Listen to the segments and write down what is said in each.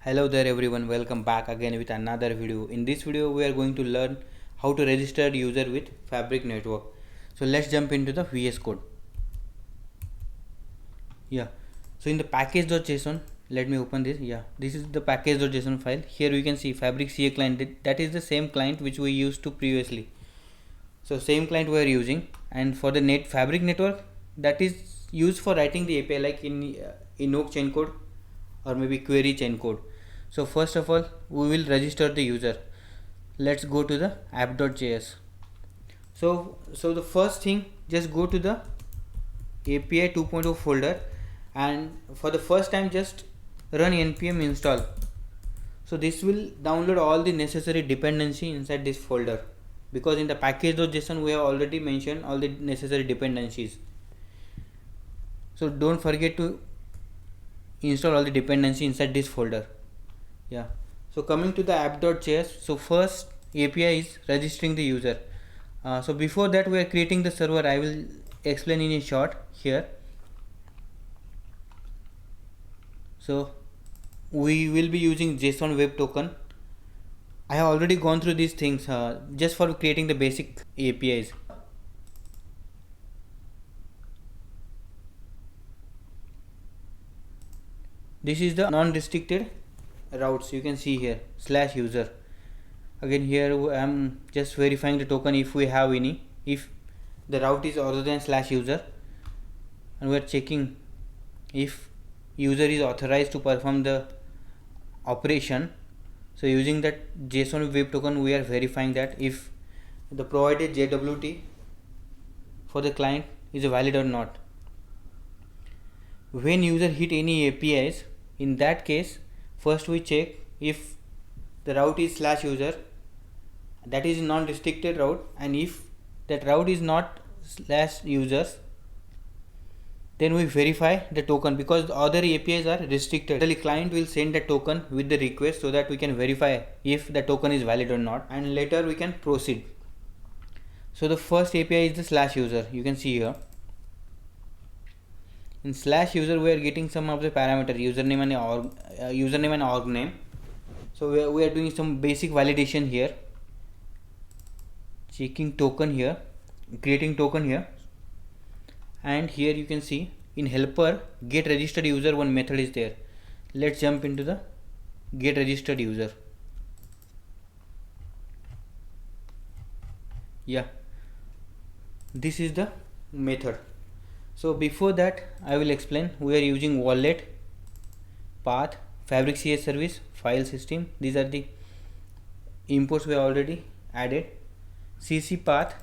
Hello there everyone, welcome back again with another video. In this video we are going to learn how to register user with Fabric network. So let's jump into the VS Code. So in the package.json, let me open this. This is the package.json file. Here we can see Fabric CA client. That is the same client which we used to previously. So same client we are using, and for the Fabric network, that is used for writing the API like in invoke chain code or maybe query chain code. So first of all we will register the user. Let's go to the app.js. So the first thing, just go to the API 2.0 folder, and for the first time just run npm install. So this will download all the necessary dependency inside this folder, because in the package.json we have already mentioned all the necessary dependencies. So don't forget to install all the dependency inside this folder. So coming to the app.js, so first API is registering the user. So before that we are creating the server. I will explain in a short here. So we will be using JSON web token. I have already gone through these things just for creating the basic APIs. This is the non-restricted routes. You can see here /user. Again here I am just verifying the token if we have any, if the route is other than /user, and we are checking if user is authorized to perform the operation. So using that JSON web token we are verifying that if the provided JWT for the client is valid or not. When user hit any APIs, in that case first we check if the route is /user, that is non-restricted route, and if that route is not /users, then we verify the token, because the other APIs are restricted. The client will send the token with the request so that we can verify if the token is valid or not, and later we can proceed. So the first API is the /user. You can see here in /user we are getting some of the parameter, username and org name. So we are doing some basic validation here, checking token here, creating token here, and here you can see in helper get registered user one method is there. Let's jump into the get registered user. This is the method. So before that I will explain. We are using wallet, path, Fabric CA service, file system. These are the imports we have already added. CC path,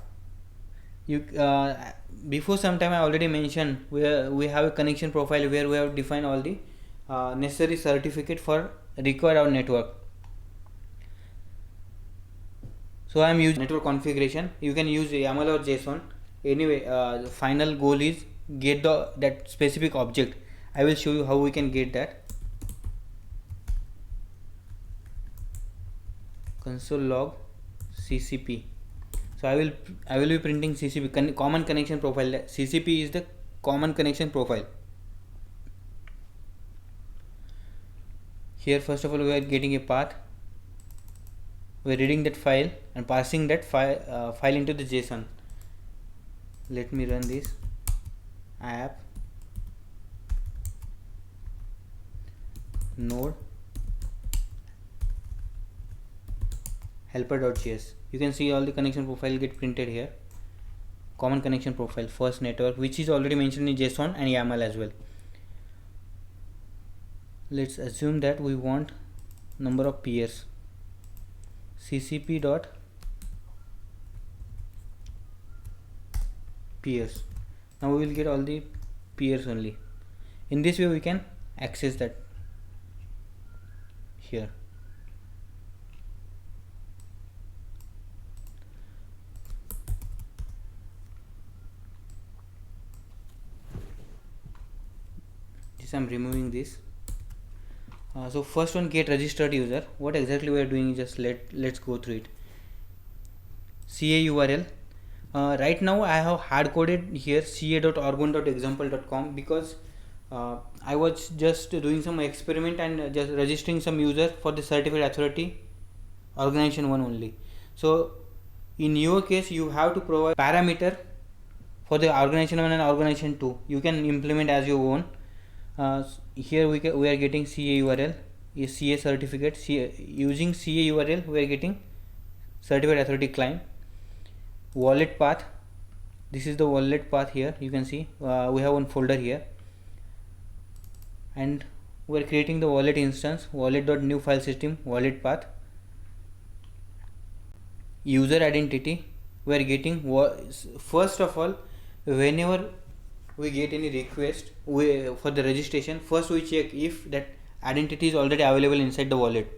before some time I already mentioned we have a connection profile where we have defined all the necessary certificate for require our network. So I am using network configuration. You can use YAML or JSON. Anyway, the final goal is get that specific object. I will show you how we can get that. Console log CCP. So I will be printing CCP, common connection profile. CCP is the common connection profile. Here first of all we are getting a path. We are reading that file and passing that file into the JSON. Let me run this app node helper.js. You can see all the connection profile get printed here. Common connection profile, first network, which is already mentioned in JSON and YAML as well. Let's assume that we want number of peers. CCP dot peers. Now we will get all the peers only. In this way we can access that here. I am removing this. So first one, get registered user. What exactly we are doing, just let's go through it. CA URL. Right now I have hard coded here ca.orgon.example.com, because I was just doing some experiment and just registering some user for the certificate authority organization one only. So in your case you have to provide parameter for the organization 1 and organization 2. You can implement as your own. Here we are getting CA URL is CA certificate. Using CA URL we are getting certificate authority client. Wallet path, this is the wallet path. Here you can see we have one folder here, and we are creating the wallet instance, wallet.new file system, wallet path. User identity, we are getting first of all, whenever we get any request for the registration, first we check if that identity is already available inside the wallet.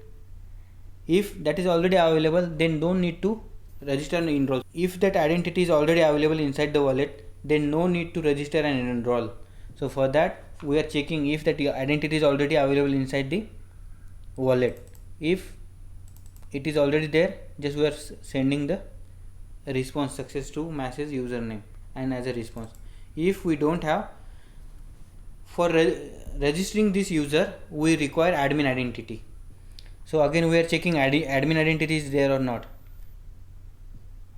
If that is already available, then don't need to register and enroll. If that identity is already available inside the wallet, then no need to register and enroll. So for that we are checking if that identity is already available inside the wallet. If it is already there, just we are sending the response success to message username and as a response. If we don't have, for registering this user we require admin identity. So again we are checking admin identity is there or not.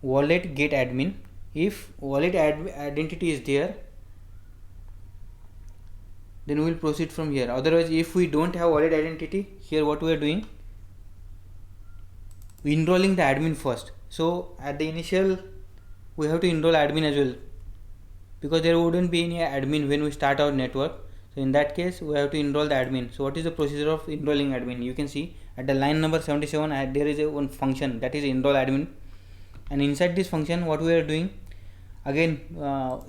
Wallet get admin. If wallet identity is there, then we will proceed from here. Otherwise, if we don't have wallet identity, here what we are doing, enrolling the admin first. So at the initial we have to enroll admin as well, because there wouldn't be any admin when we start our network. So in that case we have to enroll the admin. So what is the procedure of enrolling admin? You can see at the line number 77 there is one function, that is enroll admin, and inside this function what we are doing, again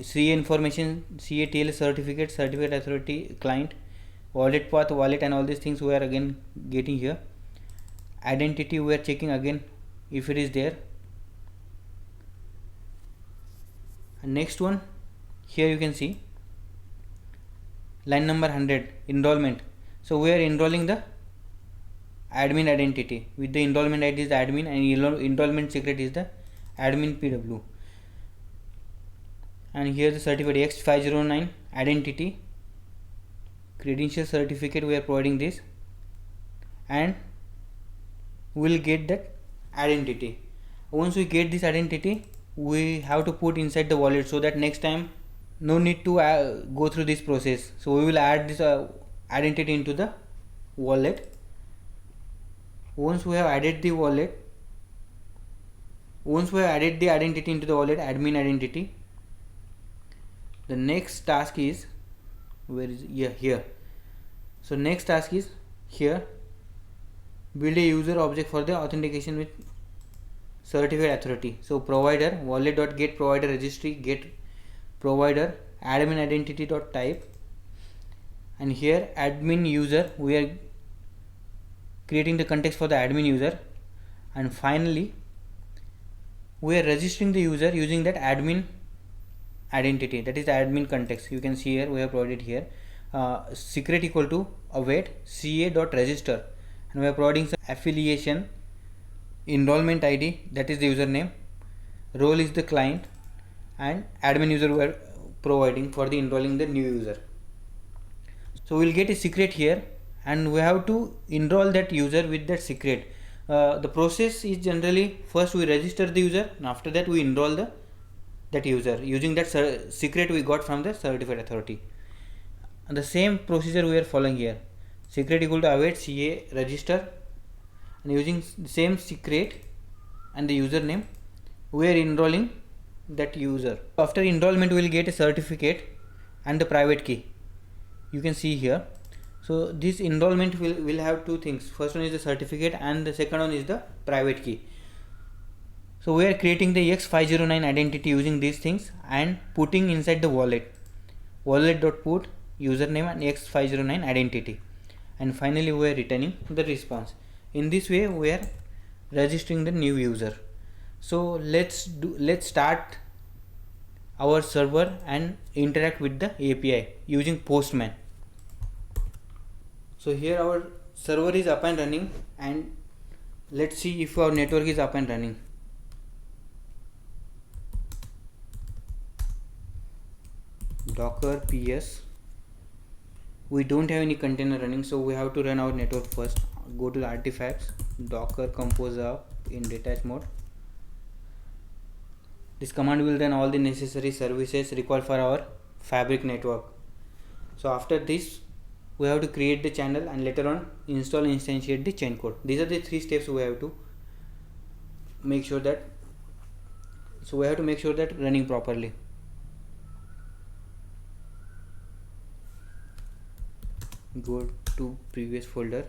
CA information, CA TLS certificate, certificate authority client, wallet path, wallet, and all these things we are again getting here. Identity we are checking again if it is there. And next one, here you can see line number 100, enrollment. So we are enrolling the admin identity with the enrollment ID is the admin and enrollment secret is the admin PW. And here the certificate X509 identity, credential certificate we are providing this, and we will get that identity. Once we get this identity, we have to put inside the wallet, so that next time no need to go through this process. So we will add this identity into the wallet. Once we have added the wallet, once we have added the identity into the wallet, admin identity, the next task is, where is, yeah, here. So next task is here, build a user object for the authentication with certificate authority. So provider, wallet.get provider registry, get provider, admin identity dot type, and here admin user, we are creating the context for the admin user, and finally we are registering the user using that admin identity, that is the admin context. You can see here we have provided here secret equal to await ca dot register, and we are providing some affiliation, enrollment ID, that is the username, role is the client, and admin user we are providing for the enrolling the new user. So we will get a secret here, and we have to enroll that user with that secret. The process is generally, first we register the user, and after that we enroll that user using that secret we got from the certificate authority. And the same procedure we are following here, secret equal to await ca register, and using the same secret and the username we are enrolling that user. After enrollment we will get a certificate and the private key, you can see here. So this enrollment will have two things, first one is the certificate and the second one is the private key. So we are creating the X509 identity using these things and putting inside the wallet, wallet.put username and X509 identity, and finally we are returning the response. In this way we are registering the new user. So let's start our server and interact with the API using Postman. So here our server is up and running, and let's see if our network is up and running. Docker ps we don't have any container running, so we have to run our network first. Go to the artifacts, docker compose up in detached mode. This command will run all the necessary services required for our fabric network. So after this, we have to create the channel and later on install and instantiate the chain code. These are the 3 steps we have to make sure that, so we have to make sure that running properly. Go to previous folder,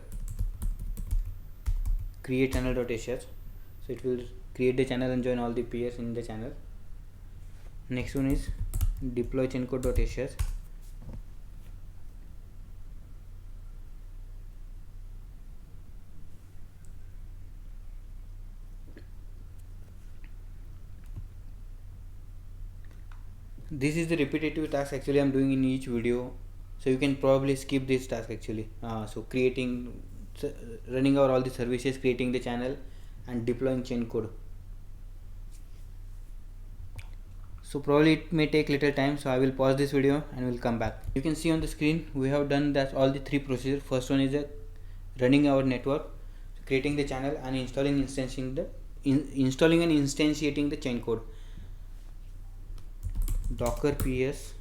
create channel.sh, so it will create the channel and join all the peers in the channel. Next one is deploy chain code.sh. This is the repetitive task actually I'm doing in each video, so you can probably skip this task actually. So running over all the services, creating the channel and deploying chain code. So probably it may take little time, so I will pause this video and will come back. You can see on the screen we have done that all the 3 procedures. First one is running our network, creating the channel and installing and instantiating the chain code. Docker ps,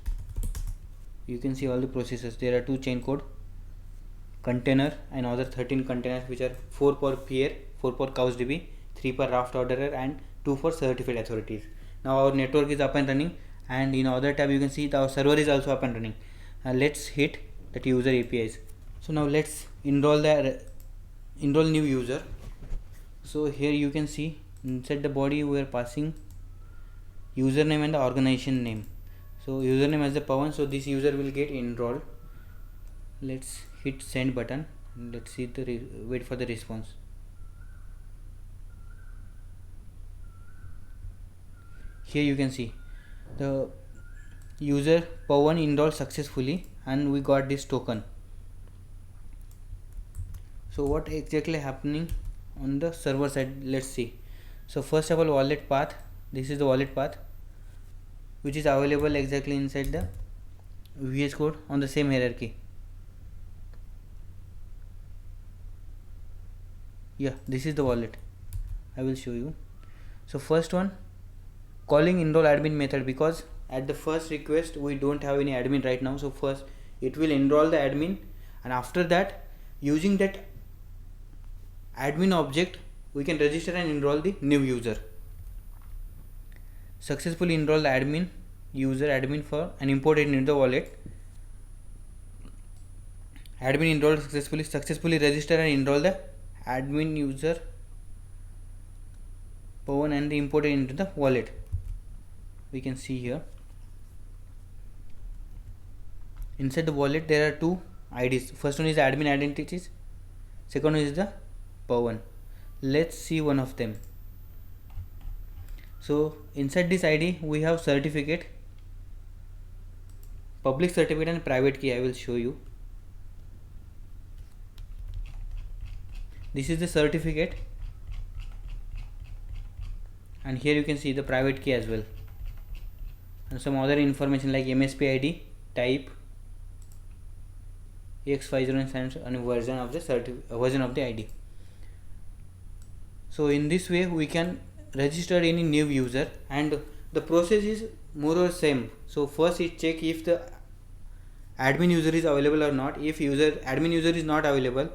you can see all the processes. There are 2 chain code, container and other 13 containers, which are 4 per peer, 4 per CouchDB, 3 per raft orderer and 2 for certified authorities. Now our network is up and running, and in other tab you can see our server is also up and running. Let's hit that user APIs. So now let's enroll new user. So here you can see inside the body we are passing username and the organization name. So username as the Pavan, so this user will get enrolled. Let's hit send button and let's see wait for the response. Here you can see the user Pavan enrolled successfully and we got this token. So what exactly happening on the server side, let's see. So first of all, wallet path, this is the wallet path which is available exactly inside the VS Code on the same hierarchy. Yeah, this is the wallet. I will show you. So first one, calling enroll admin method, because at the first request we don't have any admin right now. So first it will enroll the admin, and after that using that admin object we can register and enroll the new user. Successfully enroll the admin for and import it into the wallet. Admin enrolled successfully register and enroll the admin user Pavan and import it into the wallet. We can see here inside the wallet there are 2 IDs. First one is the admin identities, second one is the Pavan. Let's see one of them. So inside this ID we have certificate, public certificate and private key. I will show you. This is the certificate, and here you can see the private key as well, and some other information like MSP ID, type, X507 and version of the ID. So in this way we can register any new user, and the process is more or same. So first it check if the admin user is available or not. If admin user is not available,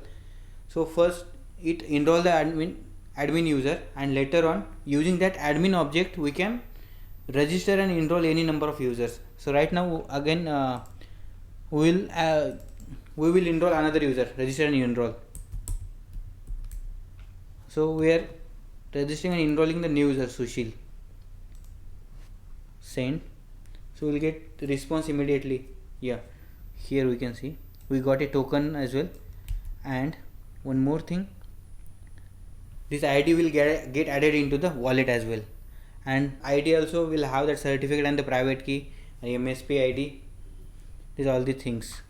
so first it enroll the admin user, and later on using that admin object we can register and enroll any number of users. So right now again we will enroll another user, register and enroll. So we are registering and enrolling the new user Sushil. Send. So we'll get the response immediately. Yeah, here we can see we got a token as well. And one more thing, this ID will get added into the wallet as well, and ID also will have that certificate and the private key and MSP ID. These are all the things.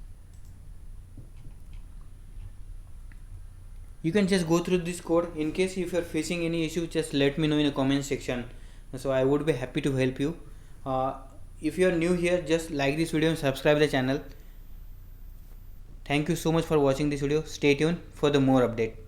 You can just go through this code. In case if you are facing any issue, just let me know in the comment section, so I would be happy to help you. If you are new here, just like this video and subscribe the channel. Thank you so much for watching this video. Stay tuned for the more update.